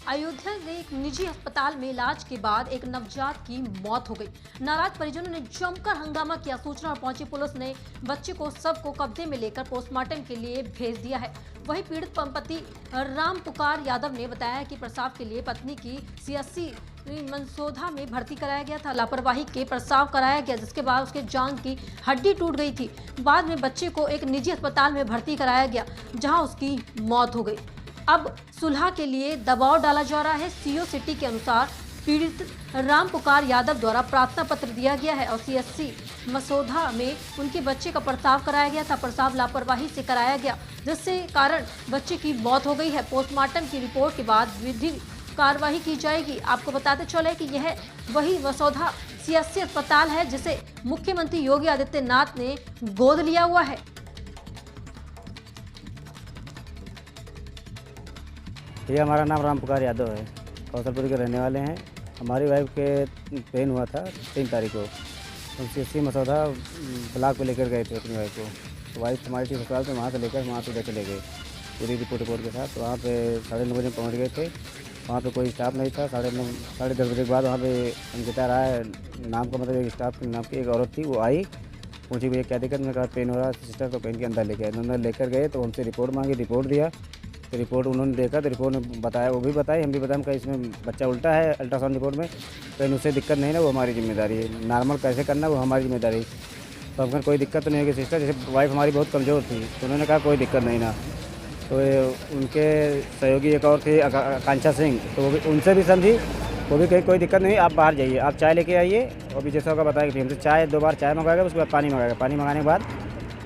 अयोध्या के एक निजी अस्पताल में इलाज के बाद एक नवजात की मौत हो गई। नाराज परिजनों ने जमकर हंगामा किया। सूचना पर पहुंची पुलिस ने बच्चे को शव को कब्जे में लेकर पोस्टमार्टम के लिए भेज दिया है। वहीं पीड़ित दंपति राम पुकार यादव ने बताया कि प्रसव के लिए पत्नी की सीएससी मनसोधा में भर्ती कराया गया था। लापरवाही के प्रसव कराया गया, जिसके बाद उसके जांघ की हड्डी टूट गई थी। बाद में बच्चे को एक निजी अस्पताल में भर्ती कराया गया, जहां उसकी मौत हो गई। अब सुलह के लिए दबाव डाला जा रहा है। सीओ सिटी के अनुसार पीड़ित राम पुकार यादव द्वारा प्रार्थना पत्र दिया गया है और सीएससी मसौदा में उनके बच्चे का प्रसव कराया गया था। प्रसव लापरवाही से कराया गया, जिससे कारण बच्चे की मौत हो गई है। पोस्टमार्टम की रिपोर्ट के बाद विधिक कार्रवाई की जाएगी। आपको बताते चले कि यह वही मसौदा सीएससी अस्पताल है जिसे मुख्यमंत्री योगी आदित्यनाथ ने गोद लिया हुआ है। ये हमारा नाम राम पुकार यादव है, कौशलपुरी के रहने वाले हैं। हमारी वाइफ के पेन हुआ था 3 तारीख को। हम सीएससी मसौदा ब्लॉक को लेकर गए थे अपनी वाइफ को। तो वाइफ हमारी थी अस्पताल पे, वहाँ से लेकर वहाँ से लेकर ले गए पूरी रिपोर्ट के साथ। तो वहाँ पे 9:30 बजे पहुँच गए थे। वहाँ पे कोई स्टाफ नहीं था। 9:30 साढ़े 10 बजे के बाद वहाँ पे अंकिता राय नाम का मतलब एक स्टाफ के नाम की एक औरत थी, वो आई, पूछी भैया क्या दिक्कत। मैंने कहा पेन हो रहा है सिस्टर, तो पेन के अंदर लेके आए। उन्होंने लेकर गए तो हमसे रिपोर्ट मांगी, रिपोर्ट दिया। तो रिपोर्ट उन्होंने देखा तो रिपोर्ट में बताया, वो भी बताई, हम भी बताया कि इसमें बच्चा उल्टा है। अल्ट्रासाउंड रिपोर्ट में कहीं उससे दिक्कत नहीं ना, वो हमारी जिम्मेदारी है। नॉर्मल कैसे करना वो हमारी जिम्मेदारी। तो हमको कोई दिक्कत तो नहीं होगी सिस्टर, जैसे वाइफ हमारी बहुत कमज़ोर थी, तो उन्होंने कहा कोई दिक्कत नहीं ना। तो उनके सहयोगी एक और थे आकांक्षा सिंह, तो वो भी उनसे भी समझी, वो भी कहीं कोई दिक्कत नहीं, आप बाहर जाइए, आप चाय लेके आइए। और भी जैसा होगा बताएगा कि हमसे चाय 2 बार चाय मंगाएगा, उसके बाद पानी मंगाएगा। पानी मंगाने के बाद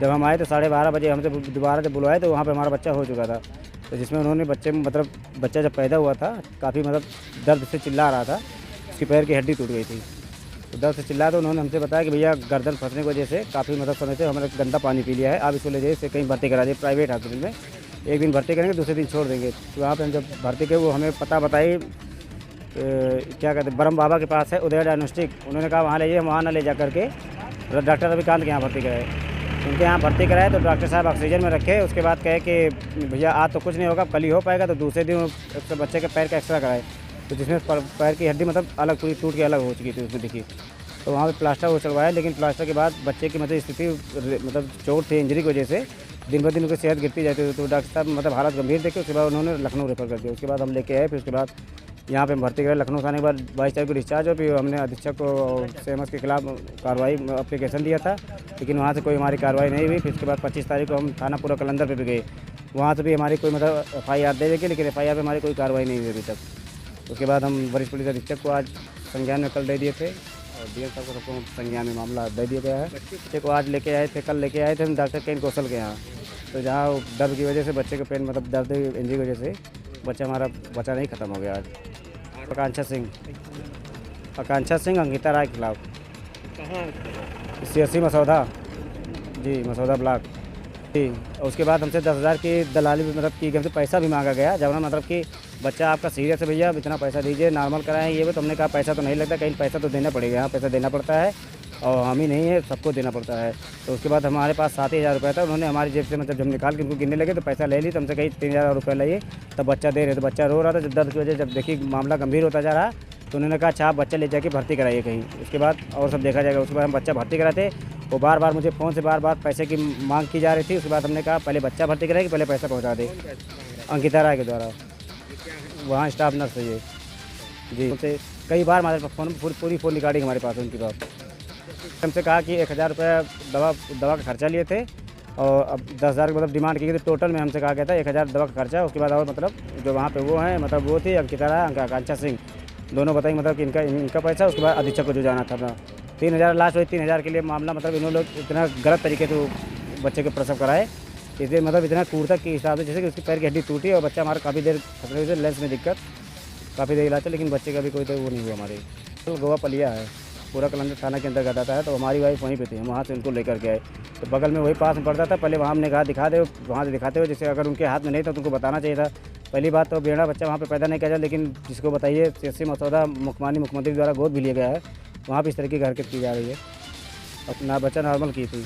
जब हम आए तो 12:30 बजे हमसे दोबारा जब बुलवाए तो वहाँ पे हमारा बच्चा हो चुका था। तो जिसमें उन्होंने बच्चा जब पैदा हुआ था काफ़ी दर्द से चिल्ला रहा था, उसकी पैर की हड्डी टूट गई थी। तो दर्द से चिल्ला तो उन्होंने हमसे बताया कि भैया गर्दन फंसने की वजह से काफ़ी समय से हमारा गंदा पानी पी लिया है, आप इसको ले जाइए, कहीं भर्ती करा दिए प्राइवेट हॉस्पिटल में। एक दिन भर्ती करेंगे, दूसरे दिन छोड़ देंगे। तो वहाँ पर हम जब भर्ती किए, वो हमें पता बताई क्या कहते हैं ब्रह्म बाबा के पास है, उदय डायग्नोस्टिक। उन्होंने कहा वहाँ ले जाइए, वहाँ ना ले जा करके डॉक्टर रविकांत के यहाँ भर्ती कराए। उनके यहाँ भर्ती कराए तो डॉक्टर साहब ऑक्सीजन में रखे। उसके बाद कहे कि भैया आज तो कुछ नहीं होगा, कल ही हो पाएगा। तो दूसरे दिन बच्चे के पैर का एक्सरा कराए, तो जिसमें पैर की हड्डी अलग पूरी टूट के अलग हो चुकी थी, उसमें दिखी। तो वहाँ पे प्लास्टर वो चलवाया, लेकिन प्लास्टर के बाद बच्चे की स्थिति चोट थी, इंजरी की वजह से दिन ब दिन उनकी सेहत गिरती जाती थी। तो डॉक्टर साहब हालत गंभीर देखे, उसके बाद उन्होंने लखनऊ रेफर कर दिया। उसके बाद हम लेके आए, फिर उसके बाद यहाँ पे भर्ती कराए। लखनऊ से आने के बाद 22 तारीख को डिस्चार्ज हो। फिर हमने अधीक्षक को सेमस के खिलाफ कार्रवाई एप्लीकेशन दिया था, लेकिन वहाँ से कोई हमारी कार्रवाई नहीं हुई। फिर उसके बाद 25 तारीख को हम थाना पूरा कलंदर पे भी गए, वहाँ से भी हमारी कोई FIR दे देगी, लेकिन FIR पे हमारी कोई कार्रवाई नहीं हुई अभी तक। उसके बाद हम वरिष्ठ पुलिस अधीक्षक को आज संज्ञान में कल दे दिए थे और डीएम साहब को सबको संज्ञान में मामला दे दिया गया है। बच्चे को आज लेके आए थे, कल लेके आए थे हम डॉक्टर केन कौशल के यहाँ। तो जहाँ दर्द की वजह से बच्चे के पेन दर्द इंजरी की वजह से हमारा बच्चा नहीं ख़त्म हो गया आज। आकांक्षा सिंह अंकिता राय के खिलाफ। सीएससी मसौदा जी, मसौदा ब्लॉक जी। उसके बाद हमसे 10,000 की दलाली भी की गई, हमसे पैसा भी मांगा गया। जब ना कि बच्चा आपका सीरियस है भैया, इतना पैसा दीजिए, नॉर्मल कराएं ये। तो हमने कहा पैसा तो नहीं लगता, कहीं पैसा तो देना पड़ेगा, यहाँ पैसा देना पड़ता है और हम ही नहीं है, सबको देना पड़ता है। तो उसके बाद हमारे पास 7,000 रुपये था। उन्होंने हमारी जेब से जब निकाल के उनको गिनने लगे तो पैसा ले ली, तो हमसे कहीं 3,000 रुपये लाइए, तब बच्चा दे रहे। तो बच्चा रो रहा था, जब दर्द की वजह जब देखिए मामला गंभीर होता जा रहा, तो उन्होंने कहा अच्छा आप बच्चा ले जाके भर्ती कराइए कहीं, उसके बाद और सब देखा जाएगा। उसके बाद हम बच्चा भर्ती कराते, वो बार मुझे फ़ोन से बार पैसे की मांग की जा रही थी। उसके बाद हमने कहा पहले बच्चा भर्ती कराएगी, पहले पैसा पहुँचा दे। अंकिता राय के द्वारा, वहाँ स्टाफ नर्स है ये जी। उनसे कई बार हमारे फ़ोन पूरी फ़ोन रिकॉर्डिंग हमारे पास है उनकी बात। हमसे कहा कि 1,000 रुपये दवा का खर्चा लिए थे और अब 10,000 डिमांड की गई थी। टोटल में हमसे कहा गया था 1,000 दवा का खर्चा। उसके बाद और जो वहाँ पे वो हैं वो थी अंकिता राय, आकांक्षा सिंह, दोनों बताएंगे कि इनका पैसा। उसके बाद अधीक्षक को जो जाना था अपना 3,000 लास्ट हुई। 3,000 के लिए मामला इन्होंने लोग इतना गलत तरीके से बच्चे के प्रसव कराए, इसलिए इतना क्रूरता के हिसाब से, जैसे कि उसकी पैर की हड्डी टूटी और बच्चा हमारा काफ़ी देर खतरे से लेंस में दिक्कत, काफ़ी देर इलाज था, लेकिन बच्चे का भी कोई तो वो नहीं हुआ। हमारे गोवा पलिया है, पूरा कलंदर थाना के अंतर्गत आता है। तो हमारी वाइफ वहीं पे थी, हम वहाँ से उनको लेकर के आए। तो बगल में वही पास में पड़ता था। पहले वहाँ हमने कहा दिखा दे, वहाँ से दिखाते हुए, जैसे अगर उनके हाथ में नहीं था तो उनको बताना चाहिए था। पहली बात तो बेड़ा बच्चा वहाँ पे पैदा नहीं किया जाए, लेकिन जिसको बताइए सीएससी मसौदा मुख्यमंत्री द्वारा गोद भी लिया गया है, वहाँ पर इस तरह की हरकत की जा रही है। अपना बच्चा नॉर्मल की थी।